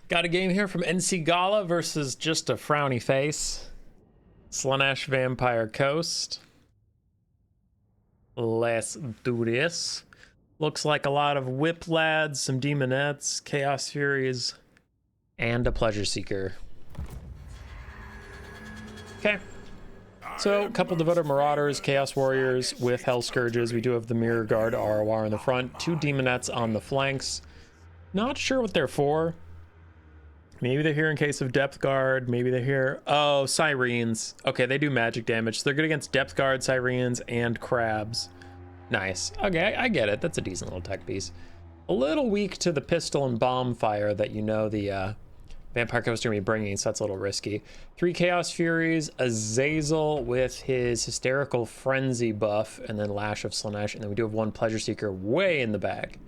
Got a game here from NC Gala versus just a frowny face. Slaanesh Vampire Coast. Let's do this. Looks like a lot of Whip Lads, some Demonettes, Chaos Furies, and a Pleasure Seeker. Okay. So, a couple Devoted Marauders, Chaos Warriors with Hell Scourges. We do have the Mirror Guard ROR in the front, 2 Demonettes on the flanks. Not sure what they're for. Maybe they're here in case of Depth Guard. Maybe they're here. Oh, Sirens. Okay, they do magic damage. So they're good against Depth Guard, Sirens, and Crabs. Nice. Okay, I get it. That's a decent little tech piece. A little weak to the pistol and bomb fire that you know the Vampire Coast are going to be bringing, so that's a little risky. 3 Chaos Furies, Azazel with his Hysterical Frenzy buff, and then Lash of Slaanesh, and then we do have 1 Pleasure Seeker way in the back.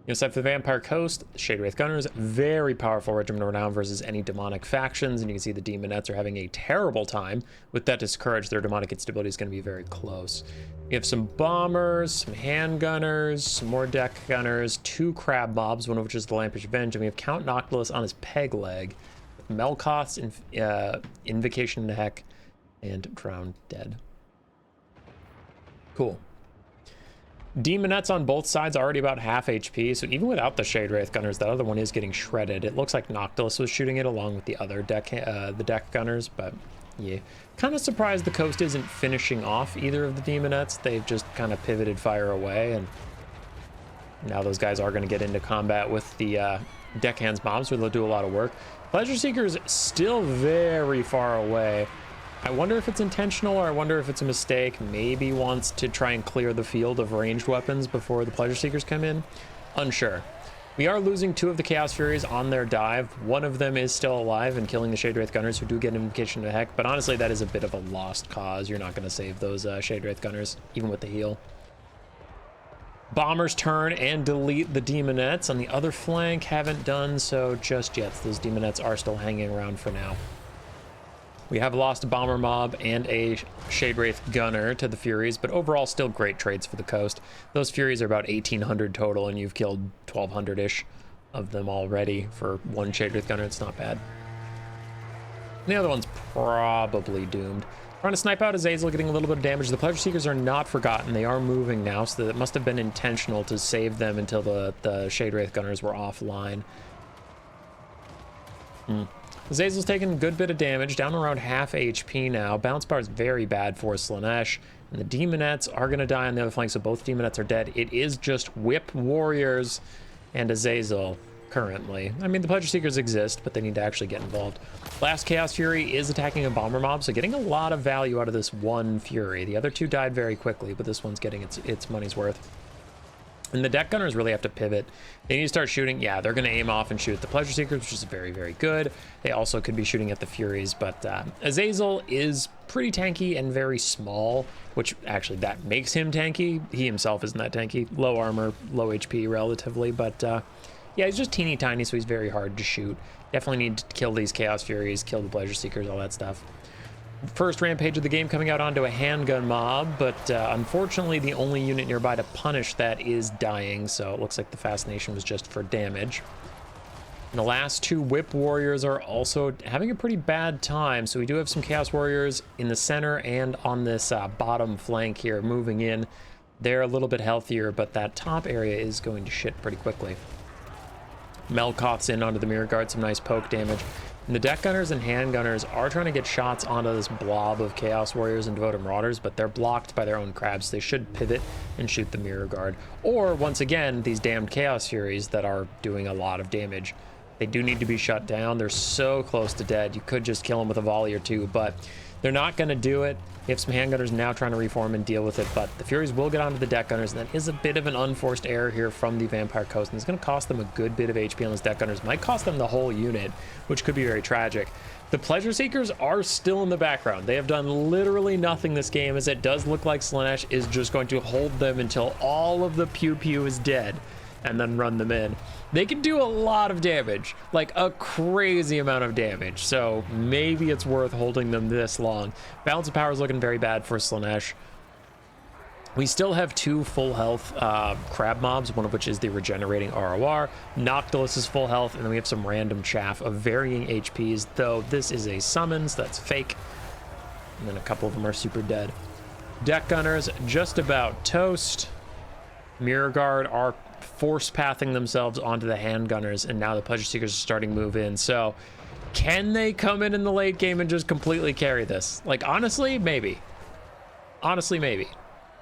Except for the Vampire Coast, Shade Wraith Gunners, very powerful regiment of renown versus any demonic factions, and you can see the Demonettes are having a terrible time. With that discouraged, their demonic instability is going to be very close. You have some bombers, some handgunners, some more deck gunners, 2 crab mobs, one of which is the Lampish Venge, and we have Count Noctilus on his peg leg, with Melkoth's Invocation to Heck, and Drowned Dead. Cool. Demonettes on both sides already about half HP, so even without the Shade Wraith Gunners, that other one is getting shredded. It looks like Noctilus was shooting it along with the other deck gunners, but yeah. Kind of surprised the Coast isn't finishing off either of the Demonettes. They've just kind of pivoted fire away, and now those guys are going to get into combat with the Deckhands mobs, where they'll do a lot of work. Pleasure Seekers still very far away. I wonder if it's intentional, or I wonder if it's a mistake. Maybe wants to try and clear the field of ranged weapons before the Pleasure Seekers come in. Unsure. We are losing 2 of the Chaos Furies on their dive. One of them is still alive and killing the Shade Wraith Gunners, who do get an Invocation to Heck, but honestly that is a bit of a lost cause. You're not going to save those Shade Wraith Gunners, even with the heal. Bombers turn and delete the Demonettes. On the other flank, haven't done so just yet. Those Demonettes are still hanging around for now. We have lost a Bomber Mob and a Shade Wraith Gunner to the Furies, but overall still great trades for the Coast. Those Furies are about 1,800 total, and you've killed 1,200-ish of them already for 1 Shade Wraith Gunner. It's not bad. And the other one's probably doomed. Trying to snipe out Azazel, getting a little bit of damage. The Pleasure Seekers are not forgotten. They are moving now, so that it must have been intentional to save them until the Shade Wraith Gunners were offline. Azazel's taking a good bit of damage, down around half HP now. Bounce bar is very bad for Slaanesh, and the Demonettes are going to die on the other flank, so both Demonettes are dead. It is just Whip Warriors and Azazel currently. I mean, the Pleasure Seekers exist, but they need to actually get involved. Last Chaos Fury is attacking a Bomber Mob, so getting a lot of value out of this one Fury. The other 2 died very quickly, but this one's getting its money's worth. And the deck gunners really have to pivot. They need to start shooting. Yeah, they're going to aim off and shoot at the Pleasure Seekers, which is very, very good. They also could be shooting at the Furies, but Azazel is pretty tanky and very small, which actually that makes him tanky. He himself isn't that tanky. Low armor, low HP relatively, but yeah, he's just teeny tiny, so he's very hard to shoot. Definitely need to kill these Chaos Furies, kill the Pleasure Seekers, all that stuff. First rampage of the game coming out onto a handgun mob, but unfortunately the only unit nearby to punish that is dying, so it looks like the Fascination was just for damage. And the last 2 Whip Warriors are also having a pretty bad time, so we do have some Chaos Warriors in the center and on this bottom flank here moving in. They're a little bit healthier, but that top area is going to shit pretty quickly. Melkoth's in onto the Mirror Guard, some nice poke damage. And the deck gunners and handgunners are trying to get shots onto this blob of Chaos Warriors and Devoted Marauders, but they're blocked by their own crabs. They should pivot and shoot the Mirror Guard. Or, once again, these damned Chaos Furies that are doing a lot of damage. They do need to be shut down. They're so close to dead. You could just kill them with a volley or 2, but they're not going to do it. You have some handgunners now trying to reform and deal with it, but the Furies will get onto the deck gunners, and that is a bit of an unforced error here from the Vampire Coast, and it's going to cost them a good bit of HP on those deck gunners. Might cost them the whole unit, which could be very tragic. The Pleasure Seekers are still in the background. They have done literally nothing this game, as it does look like Slaanesh is just going to hold them until all of the pew-pew is dead, and then run them in. They can do a lot of damage, like a crazy amount of damage, so maybe it's worth holding them this long. Balance of power is looking very bad for Slaanesh. We still have 2 full health crab mobs, one of which is the regenerating ROR. Noctilus is full health, and then we have some random chaff of varying HPs, though this is a summon, so that's fake. And then a couple of them are super dead. Deck gunners, just about toast. Mirror guard are force pathing themselves onto the handgunners, and now the Pleasure Seekers are starting to move in. So can they come in the late game and just completely carry this? Like, honestly, maybe. Honestly, maybe.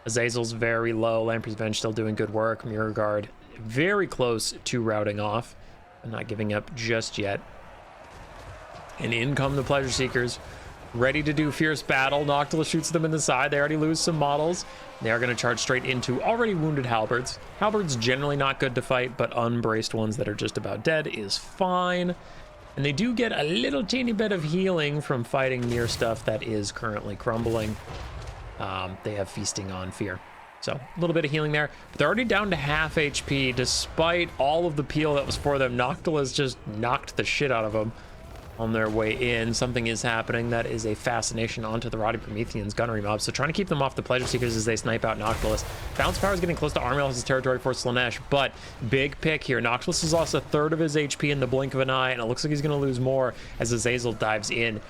Azazel's very low. Lamprey's Revenge still doing good work. Mirror guard very close to routing off, but not giving up just yet. And in come the Pleasure Seekers, ready to do fierce battle. Noctilus shoots them in the side. They already lose some models. They are going to charge straight into already wounded halberds. Halberds generally not good to fight, but unbraced ones that are just about dead is fine. And they do get a little teeny bit of healing from fighting near stuff that is currently crumbling. They have feasting on fear. So a little bit of healing there. But they're already down to half HP despite all of the peel that was for them. Noctilus just knocked the shit out of them on their way in. Something is happening. That is a fascination onto the Rotting Promethean's gunnery mob. So trying to keep them off the Pleasure Seekers as they snipe out Noctilus. Bounce power is getting close to Army Else's territory for Slaanesh, but big pick here. Noctilus has lost a third of his HP in the blink of an eye, and it looks like he's going to lose more as Azazel dives in.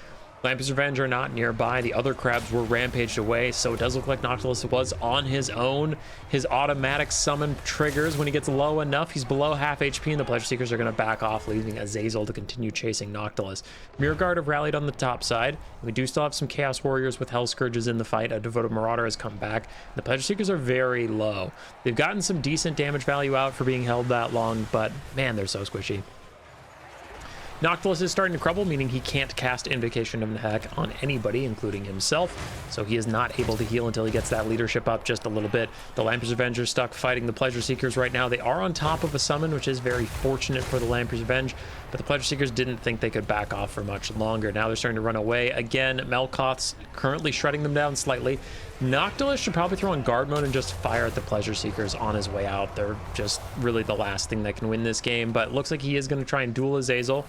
Lamprey's Revenge are not nearby. The other crabs were rampaged away, so it does look like Noctilus was on his own. His automatic summon triggers when he gets low enough. He's below half HP, and the Pleasure Seekers are going to back off, leaving Azazel to continue chasing Noctilus. Mirror Guard have rallied on the top side. We do still have some Chaos Warriors with Hell Scourges in the fight. A Devoted Marauder has come back. The Pleasure Seekers are very low. They've gotten some decent damage value out for being held that long, but man, they're so squishy. Noctilus is starting to crumble, meaning he can't cast Invocation of Nehek on anybody, including himself, so he is not able to heal until he gets that leadership up just a little bit. The Lamprey's Revenge are stuck fighting the Pleasure Seekers right now. They are on top of a summon, which is very fortunate for the Lamprey's Revenge, but the Pleasure Seekers didn't think they could back off for much longer. Now they're starting to run away. Again, Melkoth's currently shredding them down slightly. Noctilus should probably throw on guard mode and just fire at the Pleasure Seekers on his way out. They're just really the last thing that can win this game, but it looks like he is going to try and duel Azazel,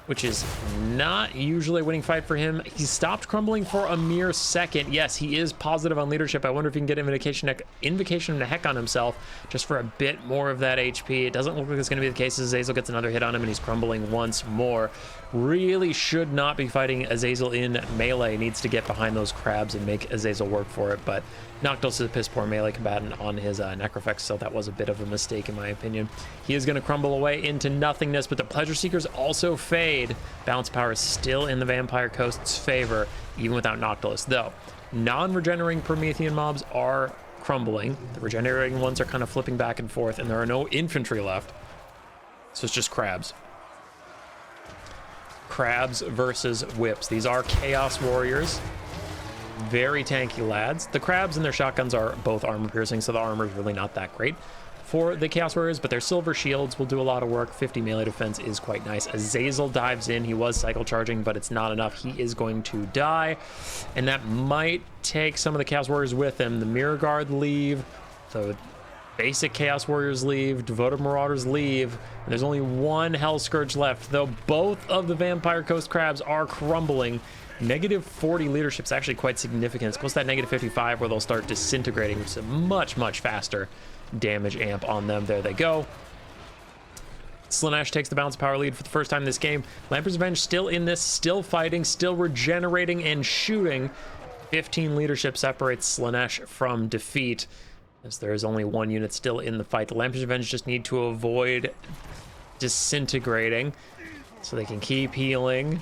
which is not usually a winning fight for him. He stopped crumbling for a mere second. Yes, he is positive on leadership. I wonder if he can get Invocation of Nehek on himself just for a bit more of that HP. It doesn't look like it's going to be the case. Azazel gets another hit on him and he's crumbling once more. Really should not be fighting Azazel in melee. Needs to get behind those crabs and make Azazel work for it, but Noctilus is a piss poor melee combatant on his Necrofex, so that was a bit of a mistake in my opinion. He is going to crumble away into nothingness, but the Pleasure Seekers also fade. Bounce power is still in the Vampire Coast's favor, even without Noctilus, though non-regenerating Promethean mobs are crumbling. The regenerating ones are kind of flipping back and forth, and there are no infantry left, so it's just crabs. Crabs versus whips. These are Chaos Warriors. Very tanky lads. The crabs and their shotguns are both armor piercing, so the armor is really not that great for the Chaos Warriors, but their silver shields will do a lot of work. 50 melee defense is quite nice. Azazel dives in. He was cycle charging, but it's not enough. He is going to die, and that might take some of the Chaos Warriors with him. The Mirror Guard leave. The basic Chaos Warriors leave. Devoted Marauders leave. And there's only one Hell Scourge left, though both of the Vampire Coast crabs are crumbling. Negative 40 leadership is actually quite significant. It's close to that negative 55 where they'll start disintegrating, which is a much, much faster damage amp on them. There they go. Slaanesh takes the bounce power lead for the first time this game. Lamprey's Revenge still in this, still fighting, still regenerating and shooting. 15 leadership separates Slaanesh from defeat, as there is only one unit still in the fight. The Lamprey's Revenge just need to avoid disintegrating so they can keep healing,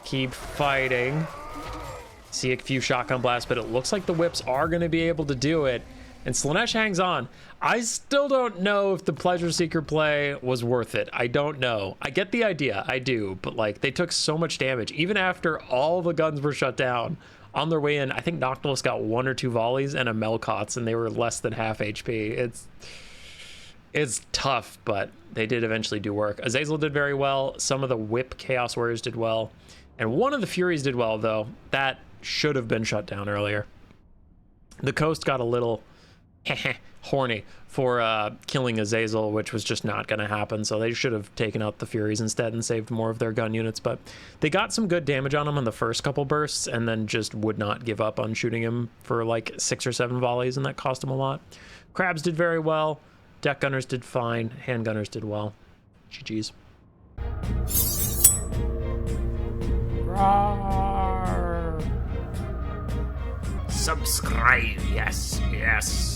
keep fighting. See a few shotgun blasts, but it looks like the whips are going to be able to do it. And Slaanesh hangs on. I still don't know if the Pleasure Seeker play was worth it. I don't know. I get the idea. I do. But, like, they took so much damage. Even after all the guns were shut down, on their way in, I think Noctilus got 1 or 2 volleys and a Melkoth's, and they were less than half HP. It's tough, but they did eventually do work. Azazel did very well. Some of the whip Chaos Warriors did well. And one of the Furies did well, though. That should have been shut down earlier. The coast got a little horny for killing Azazel, which was just not going to happen. So they should have taken out the Furies instead and saved more of their gun units. But they got some good damage on him in the first couple bursts and then just would not give up on shooting him for like 6 or 7 volleys, and that cost him a lot. Crabs did very well. Deck gunners did fine. Handgunners did well. GG's. Roar. Subscribe, yes, yes.